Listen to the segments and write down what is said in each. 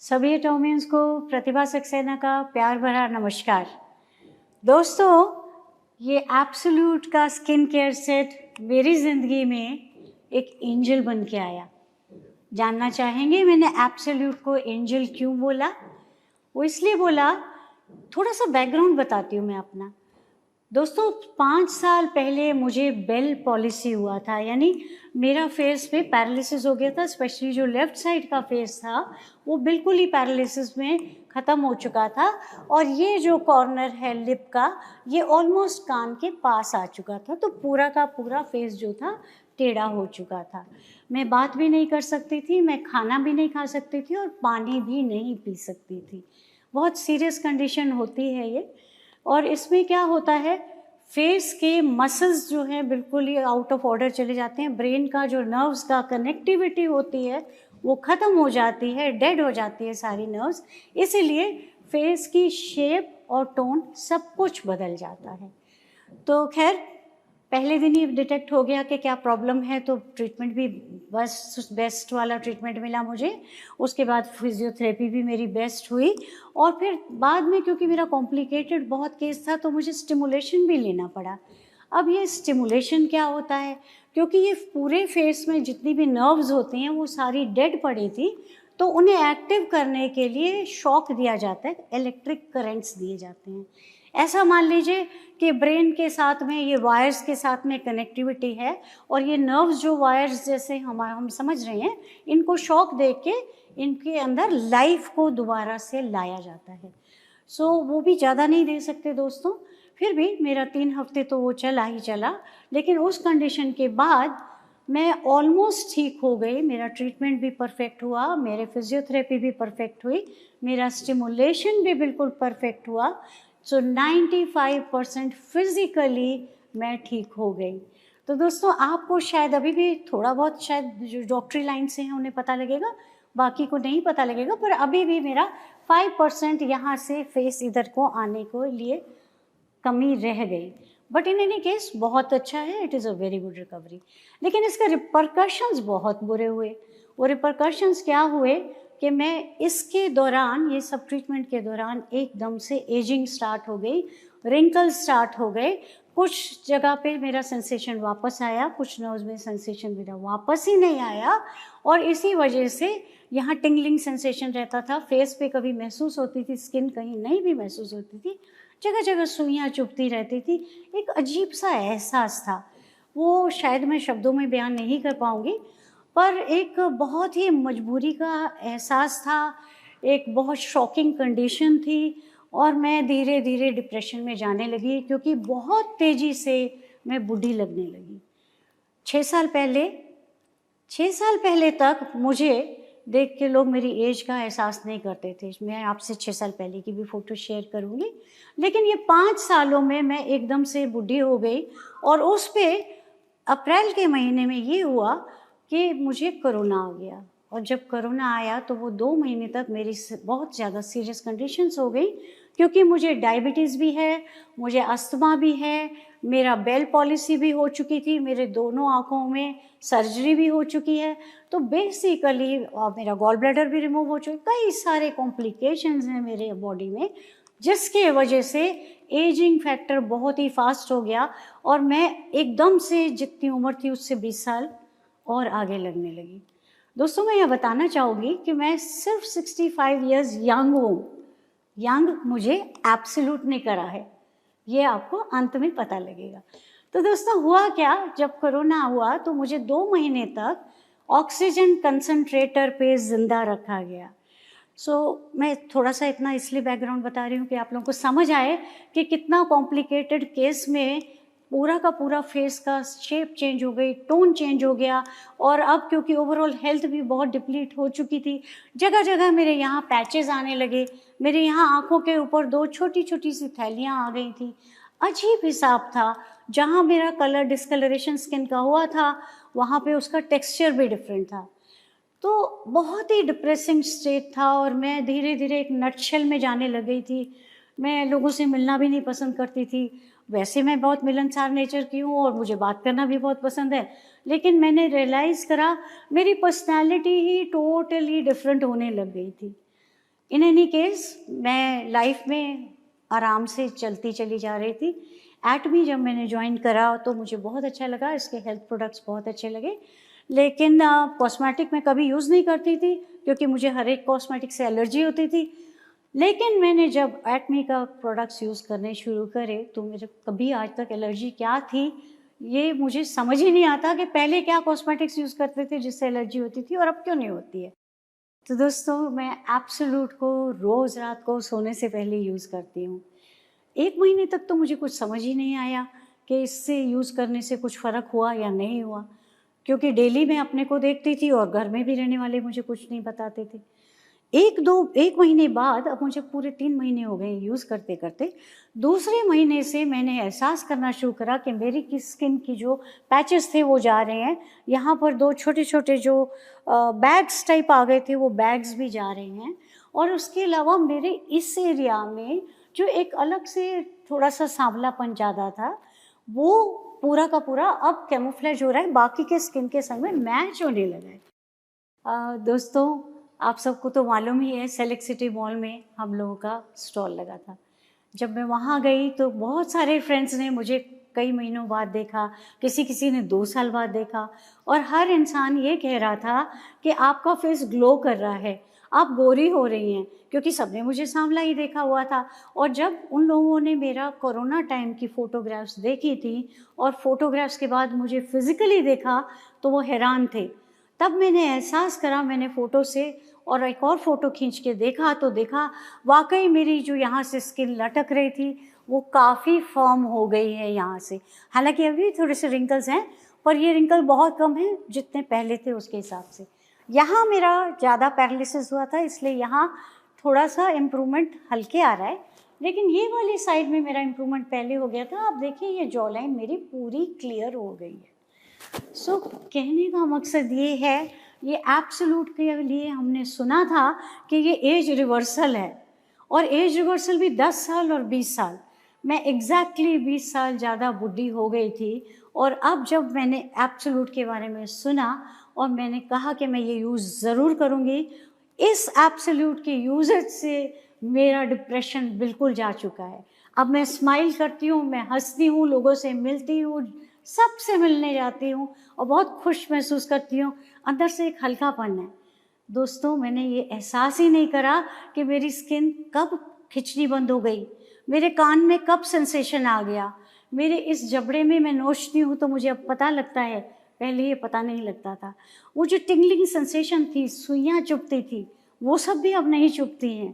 सभी एटॉमियंस को प्रतिभा सक्सेना का प्यार भरा नमस्कार। दोस्तों, ये एब्सोल्यूट का स्किन केयर सेट मेरी ज़िंदगी में एक एंजल बन के आया। जानना चाहेंगे मैंने एब्सोल्यूट को एंजल क्यों बोला? वो इसलिए बोला, थोड़ा सा बैकग्राउंड बताती हूँ मैं अपना। दोस्तों, 5 साल पहले मुझे बेल पॉलिसी हुआ था, यानी मेरा फेस पे पैरालिसिस हो गया था। स्पेशली जो लेफ़्ट साइड का फेस था वो बिल्कुल ही पैरालिसिस में ख़त्म हो चुका था, और ये जो कॉर्नर है लिप का, ये ऑलमोस्ट कान के पास आ चुका था। तो पूरा का पूरा फेस जो था टेढ़ा हो चुका था। मैं बात भी नहीं कर सकती थी, मैं खाना भी नहीं खा सकती थी और पानी भी नहीं पी सकती थी। बहुत सीरियस कंडीशन होती है ये। और इसमें क्या होता है, फेस के मसल्स जो हैं बिल्कुल ही आउट ऑफ ऑर्डर चले जाते हैं। ब्रेन का जो नर्व्स का कनेक्टिविटी होती है वो ख़त्म हो जाती है, डेड हो जाती है सारी नर्व्स। इसीलिए फेस की शेप और टोन सब कुछ बदल जाता है। तो खैर, पहले दिन ही डिटेक्ट हो गया कि क्या प्रॉब्लम है, तो ट्रीटमेंट भी बस बेस्ट वाला ट्रीटमेंट मिला मुझे। उसके बाद फिजियोथेरेपी भी मेरी बेस्ट हुई, और फिर बाद में क्योंकि मेरा कॉम्प्लिकेटेड बहुत केस था तो मुझे स्टिमुलेशन भी लेना पड़ा। अब ये स्टिमुलेशन क्या होता है, क्योंकि ये पूरे फेस में जितनी भी नर्व्स होती हैं वो सारी डेड पड़ी थी, तो उन्हें एक्टिव करने के लिए शॉक दिया जाता है, इलेक्ट्रिक करंट्स दिए जाते हैं। ऐसा मान लीजिए कि ब्रेन के साथ में ये वायर्स के साथ में कनेक्टिविटी है, और ये नर्व्स जो वायर्स जैसे हम समझ रहे हैं, इनको शॉक दे के इनके अंदर लाइफ को दोबारा से लाया जाता है। सो वो भी ज़्यादा नहीं दे सकते दोस्तों, फिर भी मेरा 3 हफ्ते तो वो चला ही चला। लेकिन उस कंडीशन के बाद मैं ऑलमोस्ट ठीक हो गई। मेरा ट्रीटमेंट भी परफेक्ट हुआ, मेरे फिजियोथेरेपी भी परफेक्ट हुई, मेरा स्टिमुलेशन भी बिल्कुल परफेक्ट हुआ। सो 95% फिज़िकली मैं ठीक हो गई। तो दोस्तों, आपको शायद अभी भी थोड़ा बहुत, शायद जो डॉक्टरी लाइन से हैं उन्हें पता लगेगा, बाकी को नहीं पता लगेगा, पर अभी भी मेरा 5% यहाँ से फेस इधर को आने को लिए कमी रह गई। बट इन एनी केस बहुत अच्छा है, it is a very good recovery. लेकिन इसके रिपरकशंस बहुत बुरे हुए। वो रिपरकशंस क्या हुए कि मैं इसके दौरान, ये सब ट्रीटमेंट के दौरान, एकदम से एजिंग स्टार्ट हो गई, रिंकल स्टार्ट हो गए। कुछ जगह पे मेरा सेंसेशन वापस आया, कुछ नर्व्स में सेंसेशन मेरा वापस ही नहीं आया, और इसी वजह से यहाँ टिंगलिंग सेंसेशन रहता था, फेस पे कभी महसूस होती थी, स्किन कहीं नहीं भी महसूस होती थी, जगह जगह सुइयाँ चुभती रहती थी। एक अजीब सा एहसास था, वो शायद मैं शब्दों में बयान नहीं कर पाऊँगी, पर एक बहुत ही मजबूरी का एहसास था, एक बहुत शॉकिंग कंडीशन थी, और मैं धीरे धीरे डिप्रेशन में जाने लगी, क्योंकि बहुत तेज़ी से मैं बूढ़ी लगने लगी। 6 साल पहले तक मुझे देख के लोग मेरी एज का एहसास नहीं करते थे। मैं आपसे 6 साल पहले की भी फ़ोटो शेयर करूँगी। लेकिन ये 5 सालों में मैं एकदम से बूढ़ी हो गई, और उस पे अप्रैल के महीने में ये हुआ कि मुझे कोरोना आ गया। और जब कोरोना आया तो वो 2 महीने तक मेरी बहुत ज़्यादा सीरियस कंडीशंस हो गई, क्योंकि मुझे डायबिटीज़ भी है, मुझे अस्थमा भी है, मेरा बेल पॉलिसी भी हो चुकी थी, मेरे दोनों आँखों में सर्जरी भी हो चुकी है। तो बेसिकली मेरा गॉल ब्लैडर भी रिमूव हो चुका, कई सारे कॉम्प्लिकेशंस हैं मेरे बॉडी में, जिसके वजह से एजिंग फैक्टर बहुत ही फास्ट हो गया, और मैं एकदम से जितनी उम्र थी उससे 20 साल और आगे लगने लगी। दोस्तों, मैं यह बताना चाहूँगी कि मैं सिर्फ 65 ईयर्स यंग हूँ। यंग मुझे एब्सोल्यूट ने करा है, ये आपको अंत में पता लगेगा। तो दोस्तों, हुआ क्या, जब कोरोना हुआ तो मुझे 2 महीने तक ऑक्सीजन कंसंट्रेटर पे ज़िंदा रखा गया। मैं थोड़ा सा इतना इसलिए बैकग्राउंड बता रही हूँ कि आप लोगों को समझ आए कि कितना कॉम्प्लिकेटेड केस में पूरा का पूरा फेस का शेप चेंज हो गई, टोन चेंज हो गया, और अब क्योंकि ओवरऑल हेल्थ भी बहुत डिप्लीट हो चुकी थी, जगह जगह मेरे यहाँ पैचेस आने लगे, मेरे यहाँ आँखों के ऊपर 2 छोटी छोटी सी थैलियाँ आ गई थी। अजीब हिसाब था, जहाँ मेरा कलर डिस्कलरेशन स्किन का हुआ था वहाँ पे उसका टेक्सचर भी डिफरेंट था। तो बहुत ही डिप्रेसिंग स्टेट था, और मैं धीरे धीरे एक नटशेल में जाने लग गई थी। मैं लोगों से मिलना भी नहीं पसंद करती थी। वैसे मैं बहुत मिलनसार नेचर की हूँ और मुझे बात करना भी बहुत पसंद है, लेकिन मैंने रियलाइज़ करा मेरी पर्सनैलिटी ही टोटली डिफरेंट होने लग गई थी। इन एनी केस मैं लाइफ में आराम से चलती चली जा रही थी। एटमी जब मैंने ज्वाइन करा तो मुझे बहुत अच्छा लगा, इसके हेल्थ प्रोडक्ट्स बहुत अच्छे लगे, लेकिन कॉस्मेटिक मैं कभी यूज़ नहीं करती थी क्योंकि मुझे हर एक कॉस्मेटिक से एलर्जी होती थी। लेकिन मैंने जब एटमी का प्रोडक्ट्स यूज़ करने शुरू करे तो मेरे कभी आज तक एलर्जी क्या थी ये मुझे समझ ही नहीं आता कि पहले क्या कॉस्मेटिक्स यूज़ करते थे जिससे एलर्जी होती थी और अब क्यों नहीं होती है। तो दोस्तों मैं एब्सोल्यूट को रोज़ रात को सोने से पहले यूज़ करती हूँ। 1 महीने तक तो मुझे कुछ समझ ही नहीं आया कि इससे यूज़ करने से कुछ फ़र्क हुआ या नहीं हुआ, क्योंकि डेली मैं अपने को देखती थी और घर में भी रहने वाले मुझे कुछ नहीं बताते थे। 1 महीने बाद, अब मुझे पूरे 3 महीने हो गए यूज़ करते-करते, दूसरे महीने से मैंने एहसास करना शुरू करा कि मेरी की स्किन की जो पैचेस थे वो जा रहे हैं। यहाँ पर 2 छोटे-छोटे जो बैग्स टाइप आ गए थे वो बैग्स भी जा रहे हैं, और उसके अलावा मेरे इस एरिया में जो एक अलग से थोड़ा-सा सांवलापन ज़्यादा था, वो पूरा का पूरा अब कैमोफ्लेज हो रहा है, बाकी के स्किन के संग में मैच होने लगा है। दोस्तों आप सबको तो मालूम ही है, सेलेक्ट सिटी मॉल में हम लोगों का स्टॉल लगा था। जब मैं वहाँ गई तो बहुत सारे फ्रेंड्स ने मुझे कई महीनों बाद देखा, किसी ने 2 साल बाद देखा, और हर इंसान ये कह रहा था कि आपका फेस ग्लो कर रहा है, आप गोरी हो रही हैं, क्योंकि सबने मुझे सांवला ही देखा हुआ था। और जब उन लोगों ने मेरा कोरोना टाइम की फ़ोटोग्राफ्स देखी थी और फ़ोटोग्राफ्स के बाद मुझे फ़िज़िकली देखा तो वो हैरान थे। तब मैंने एहसास करा, मैंने फ़ोटो से और एक और फ़ोटो खींच के देखा तो देखा वाकई मेरी जो यहाँ से स्किन लटक रही थी वो काफ़ी फर्म हो गई है यहाँ से। हालांकि अभी थोड़े से रिंकल्स हैं, पर ये रिंकल बहुत कम है जितने पहले थे उसके हिसाब से। यहाँ मेरा ज़्यादा पैरालिसिस हुआ था, इसलिए यहाँ थोड़ा सा इम्प्रूवमेंट हल्के आ रहा है, लेकिन ये वाली साइड में मेरा इम्प्रूवमेंट पहले हो गया था। आप देखिए ये जॉ लाइन मेरी पूरी क्लियर हो गई है। सो कहने का मकसद ये है, ये एब्सोल्यूट के लिए हमने सुना था कि ये एज रिवर्सल है, और एज रिवर्सल भी 10 साल और 20 साल। मैं एग्जैक्टली 20 साल ज़्यादा बुढ़ी हो गई थी, और अब जब मैंने एब्सोल्यूट के बारे में सुना और मैंने कहा कि मैं ये यूज़ ज़रूर करूँगी, इस एब्सोल्यूट के यूज़ेज से मेरा डिप्रेशन बिल्कुल जा चुका है। अब मैं स्माइल करती हूँ, मैं हंसती हूँ, लोगों से मिलती हूँ, सबसे मिलने जाती हूँ और बहुत खुश महसूस करती हूँ। अंदर से एक हल्कापन है। दोस्तों मैंने ये एहसास ही नहीं करा कि मेरी स्किन कब खिंचनी बंद हो गई, मेरे कान में कब सेंसेशन आ गया, मेरे इस जबड़े में मैं नोचती हूँ तो मुझे अब पता लगता है, पहले ये पता नहीं लगता था। वो जो टिंगलिंग सेंसेशन थी, सुइयाँ चुभती थी, वो सब भी अब नहीं चुभती हैं।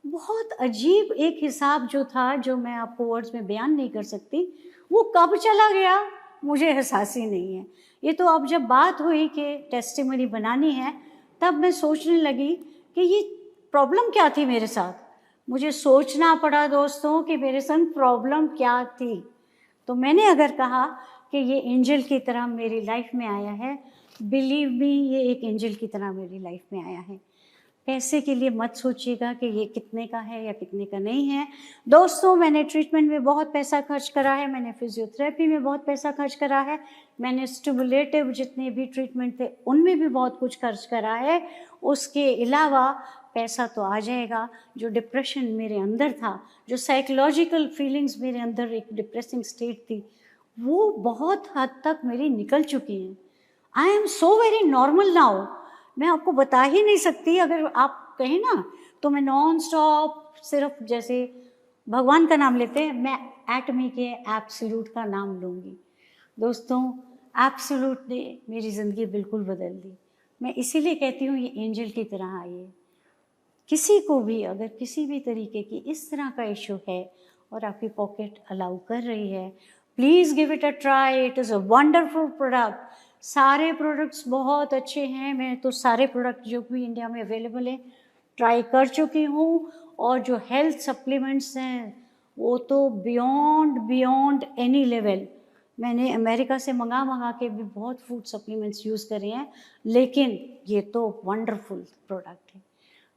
बहुत अजीब एक हिसाब जो था, जो मैं आपको वर्ड्स में बयान नहीं कर सकती, वो कब चला गया मुझे एहसास ही नहीं है। ये तो अब जब बात हुई कि टेस्टिमनी बनानी है, तब मैं सोचने लगी कि ये प्रॉब्लम क्या थी मेरे साथ। मुझे सोचना पड़ा दोस्तों कि मेरे संग प्रॉब्लम क्या थी। तो मैंने अगर कहा कि ये एंजल की तरह मेरी लाइफ में आया है, बिलीव मी ये एक एंजल की तरह मेरी लाइफ में आया है। पैसे के लिए मत सोचिएगा कि ये कितने का है या कितने का नहीं है। दोस्तों मैंने ट्रीटमेंट में बहुत पैसा खर्च करा है, मैंने फिजियोथेरेपी में बहुत पैसा खर्च करा है, मैंने स्टिमुलेटिव जितने भी ट्रीटमेंट थे उनमें भी बहुत कुछ खर्च करा है। उसके अलावा पैसा तो आ जाएगा। जो डिप्रेशन मेरे अंदर था, जो साइकोलॉजिकल फीलिंग्स मेरे अंदर एक डिप्रेसिंग स्टेट थी, वो बहुत हद तक मेरी निकल चुकी हैं। I am so very normal now. मैं आपको बता ही नहीं सकती, अगर आप कहें ना तो मैं नॉन स्टॉप सिर्फ जैसे भगवान का नाम लेते हैं, मैं एटमी के एब्सोल्यूट का नाम लूँगी। दोस्तों एब्सोल्यूट ने मेरी ज़िंदगी बिल्कुल बदल दी। मैं इसीलिए कहती हूँ ये एंजल की तरह आई है। किसी को भी अगर किसी भी तरीके की इस तरह का इशू है और आपकी पॉकेट अलाउ कर रही है, please give it a try. It is a wonderful product. सारे प्रोडक्ट्स बहुत अच्छे हैं। मैं तो सारे प्रोडक्ट जो भी इंडिया में अवेलेबल हैं ट्राई कर चुकी हूँ, और जो हेल्थ सप्लीमेंट्स हैं वो तो बियॉन्ड एनी लेवल। मैंने अमेरिका से मंगा के भी बहुत फूड सप्लीमेंट्स यूज़ करे हैं, लेकिन ये तो वंडरफुल प्रोडक्ट है।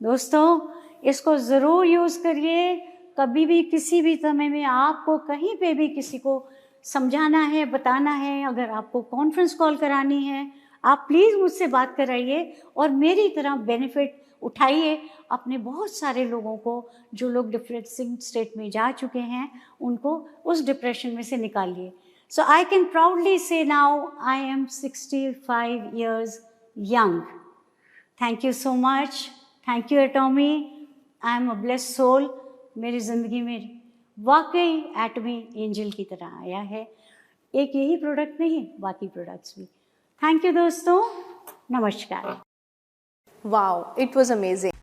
दोस्तों इसको ज़रूर यूज़ करिए। कभी भी किसी भी समय में आपको कहीं पे भी किसी को समझाना है, बताना है, अगर आपको कॉन्फ्रेंस कॉल करानी है, आप प्लीज़ मुझसे बात कराइए और मेरी तरह बेनिफिट उठाइए, अपने बहुत सारे लोगों को, जो लोग डिप्रेसिंग स्टेट में जा चुके हैं, उनको उस डिप्रेशन में से निकालिए. So I can proudly say now I am 65 years young. Thank you so much. Thank you Atomy. I am a blessed soul. मेरी ज़िंदगी में वाकई एटमी एंजल की तरह आया है. एक यही प्रोडक्ट नहीं, बाकी प्रोडक्ट्स भी. थैंक यू दोस्तों, नमस्कार. Wow, it was amazing.